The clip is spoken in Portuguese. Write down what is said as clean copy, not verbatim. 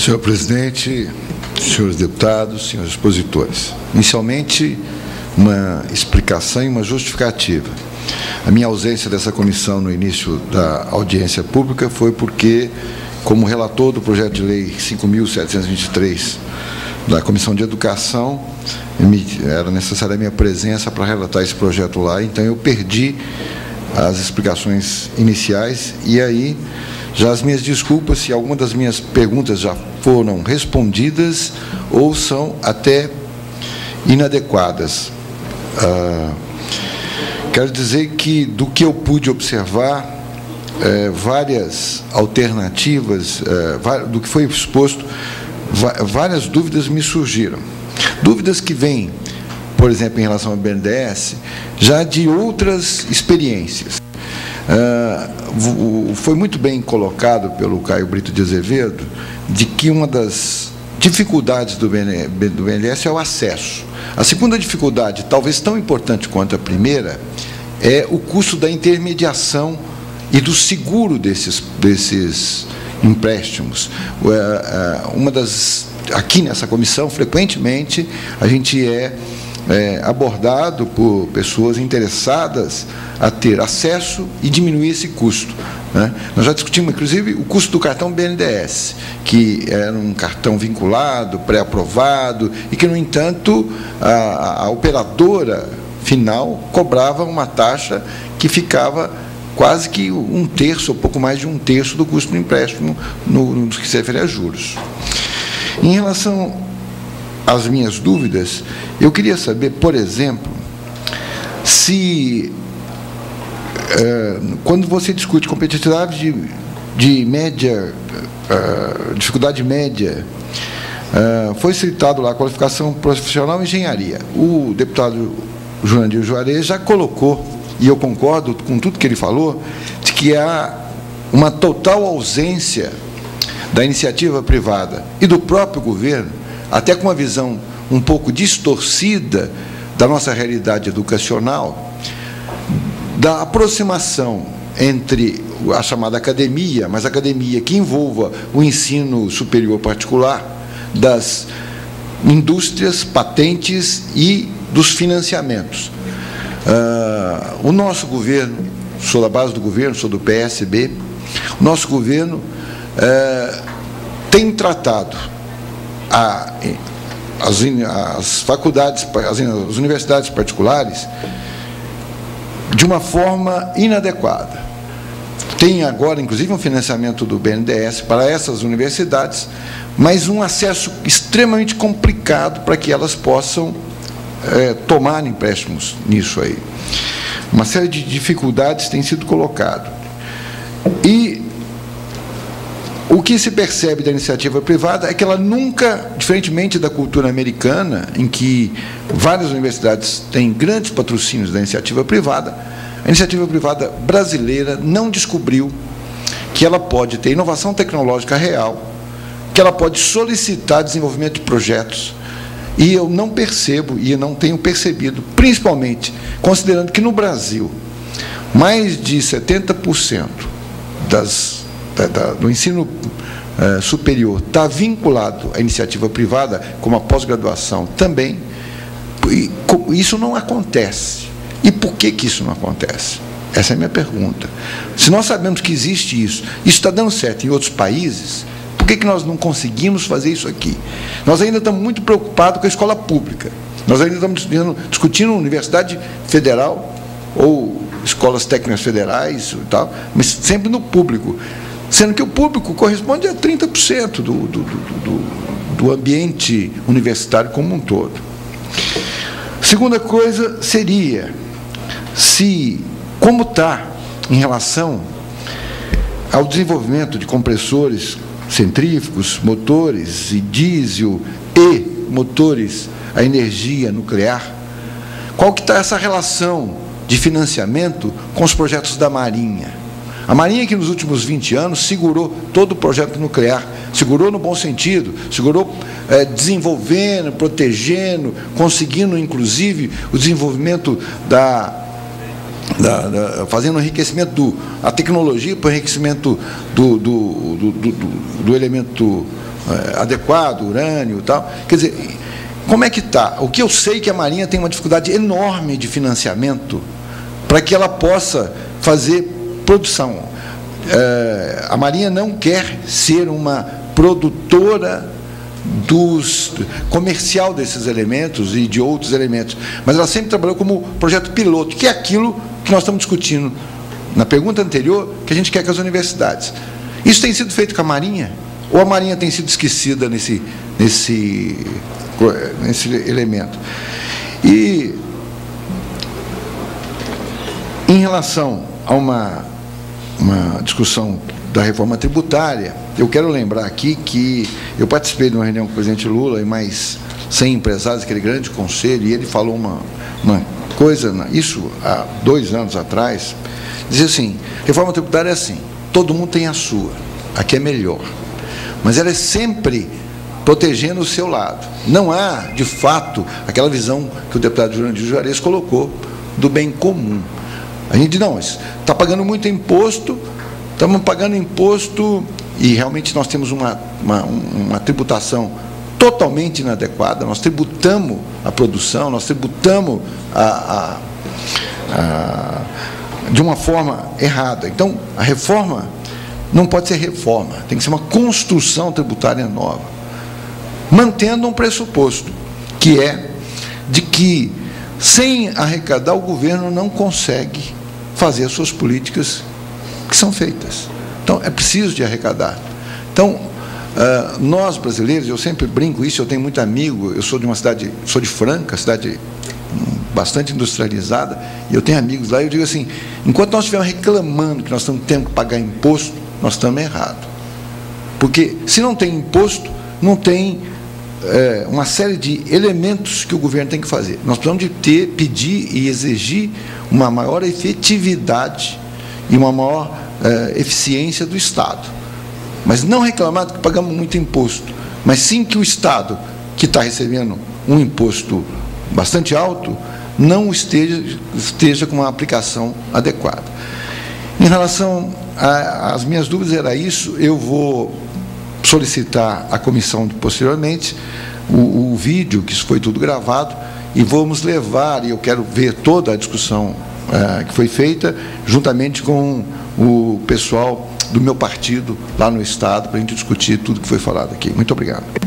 Senhor presidente, senhores deputados, senhores expositores. Inicialmente, uma explicação e uma justificativa. A minha ausência dessa comissão no início da audiência pública foi porque, como relator do projeto de lei 5.723 da Comissão de Educação, era necessária a minha presença para relatar esse projeto lá, então eu perdi as explicações iniciais e aí já as minhas desculpas se alguma das minhas perguntas já foram respondidas ou são até inadequadas. Quero dizer que, do que eu pude observar, várias alternativas, do que foi exposto, várias dúvidas me surgiram. Dúvidas que vêm, por exemplo, em relação ao BNDES, já de outras experiências. Foi muito bem colocado pelo Caio Brito de Azevedo de que uma das dificuldades do BNDES é o acesso. A segunda dificuldade, talvez tão importante quanto a primeira, é o custo da intermediação e do seguro desses empréstimos. Aqui nessa comissão, frequentemente, a gente é abordado por pessoas interessadas a ter acesso e diminuir esse custo, né? Nós já discutimos, inclusive, o custo do cartão BNDES, que era um cartão vinculado, pré-aprovado, e que, no entanto, a operadora final cobrava uma taxa que ficava quase que um terço, ou pouco mais de um terço do custo do empréstimo no que se refere a juros. Em relação às minhas dúvidas, eu queria saber, por exemplo, se, quando você discute competitividade de média, dificuldade média, foi citado lá a qualificação profissional e engenharia. O deputado Jurandir Juarez já colocou, e eu concordo com tudo que ele falou, de que há uma total ausência da iniciativa privada e do próprio governo, até com uma visão um pouco distorcida da nossa realidade educacional, da aproximação entre a chamada academia, mas academia que envolva o ensino superior particular, das indústrias, patentes e dos financiamentos. O nosso governo, sou da base do governo, sou do PSB, o nosso governo tem tratado as faculdades, as universidades particulares de uma forma inadequada. Tem agora, inclusive, um financiamento do BNDES para essas universidades, mas um acesso extremamente complicado para que elas possam tomar empréstimos nisso aí. Uma série de dificuldades tem sido colocado. E o que se percebe da iniciativa privada é que ela nunca, diferentemente da cultura americana, em que várias universidades têm grandes patrocínios da iniciativa privada, a iniciativa privada brasileira não descobriu que ela pode ter inovação tecnológica real, que ela pode solicitar desenvolvimento de projetos, e eu não percebo, e eu não tenho percebido, principalmente considerando que no Brasil, mais de 70% do ensino superior está vinculado à iniciativa privada, como a pós-graduação também, e isso não acontece. E por que isso não acontece? Essa é a minha pergunta. Se nós sabemos que existe isso está dando certo em outros países, por que nós não conseguimos fazer isso aqui? Nós ainda estamos muito preocupados com a escola pública. Nós ainda estamos discutindo universidade federal ou escolas técnicas federais e tal, mas sempre no público. Sendo que o público corresponde a 30% do ambiente universitário como um todo. Segunda coisa seria, como está em relação ao desenvolvimento de compressores centrífugos, motores e diesel e motores a energia nuclear, qual que está essa relação de financiamento com os projetos da Marinha? A Marinha, que nos últimos 20 anos segurou todo o projeto nuclear, segurou no bom sentido, segurou desenvolvendo, protegendo, conseguindo, inclusive, o desenvolvimento fazendo o enriquecimento a tecnologia para o enriquecimento do elemento adequado, urânio e tal. Quer dizer, como é que está? O que eu sei é que a Marinha tem uma dificuldade enorme de financiamento para que ela possa fazer produção. A Marinha não quer ser uma produtora comercial desses elementos e de outros elementos, mas ela sempre trabalhou como projeto piloto, que é aquilo que nós estamos discutindo na pergunta anterior, que a gente quer com as universidades. Isso tem sido feito com a Marinha? Ou a Marinha tem sido esquecida nesse elemento? E, em relação a uma discussão da reforma tributária, eu quero lembrar aqui que eu participei de uma reunião com o presidente Lula e mais 100 empresários, aquele grande conselho, e ele falou uma coisa, isso há 2 anos atrás, dizia assim: reforma tributária é assim, todo mundo tem a sua, aqui é melhor, mas ela é sempre protegendo o seu lado. Não há, de fato, aquela visão que o deputado Jurandir Juarez colocou do bem comum. A gente não, está pagando muito imposto, estamos pagando imposto e realmente nós temos uma tributação totalmente inadequada, nós tributamos a produção, nós tributamos de uma forma errada. Então, a reforma não pode ser reforma, tem que ser uma construção tributária nova, mantendo um pressuposto, que é de que, sem arrecadar, o governo não consegue fazer as suas políticas que são feitas. Então, é preciso de arrecadar. Então, nós brasileiros, eu sempre brinco isso, eu tenho muito amigo, eu sou de uma cidade, sou de Franca, cidade bastante industrializada, e eu tenho amigos lá, e eu digo assim, enquanto nós estivermos reclamando que nós estamos tendo que pagar imposto, nós estamos errados. Porque, se não tem imposto, não tem uma série de elementos que o governo tem que fazer. Nós precisamos de pedir e exigir uma maior efetividade e uma maior eficiência do Estado. Mas não reclamar que pagamos muito imposto, mas sim que o Estado, que está recebendo um imposto bastante alto, não esteja com uma aplicação adequada. Em relação às minhas dúvidas, era isso. Eu vou solicitar à comissão posteriormente o vídeo, que isso foi tudo gravado, e vamos levar, e eu quero ver toda a discussão que foi feita, juntamente com o pessoal do meu partido lá no Estado, para a gente discutir tudo que foi falado aqui. Muito obrigado.